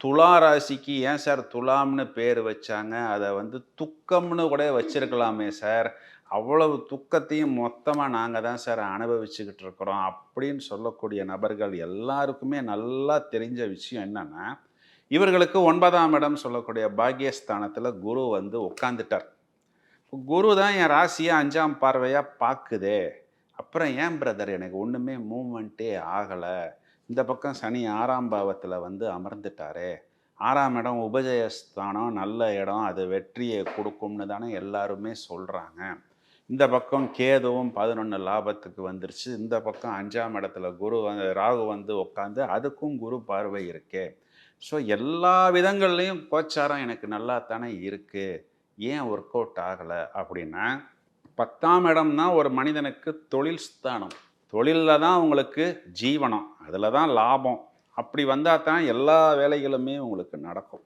துலா ராசிக்கு ஏன் சார் துலாம்னு பேர் வச்சாங்க? அத துக்கம்னு கூட வச்சிருக்கலாமே சார். அவ்வளவு துக்கத்தையும் மொத்தமா நாங்க தான் சார் அனுபவிச்சுக்கிட்டு இருக்கிறோம். அப்படின்னு சொல்லக்கூடிய நபர்கள் எல்லாருக்குமே நல்லா தெரிஞ்ச விஷயம் என்னன்னா, இவர்களுக்கு 9ஆம் இடம் சொல்லக்கூடிய பாக்கியஸ்தானத்தில குரு உட்கார்ந்துட்டார். குரு தான் என் ராசிய 5ஆம் பார்வையா பாக்குதே! அப்புறம் ஏன் பிரதர் எனக்கு ஒண்ணுமே மூவ்மெண்ட்டே ஆகல? இந்த பக்கம் சனி 6ஆம் பாவத்தில அமர்ந்துட்டாரே! 6ஆம் இடம் உபஜயஸ்தானம், நல்ல இடம். அது வெற்றிய குடுக்கும்னு தானே எல்லாருமே சொல்றாங்க. இந்த பக்கம் கேதுவும் 11 லாபத்துக்கு வந்துருச்சு. இந்த பக்கம் 5ஆம் இடத்துல ராகு உட்காந்து அதுக்கும் குரு பார்வை இருக்கே! ஸோ எல்லா விதங்கள்லயும் கோச்சாரம் எனக்கு நல்லா தானே இருக்கு. ஏன் ஒர்க் அவுட் ஆகல? அப்படின்னா, 10ஆம் இடம்னா ஒரு மனிதனுக்கு தொழில் ஸ்தானம். தொழில்ல தான் உங்களுக்கு ஜீவனம். அதில தான் லாபம். அப்படி வந்தா தான் எல்லா வேலைகளுமே உங்களுக்கு நடக்கும்.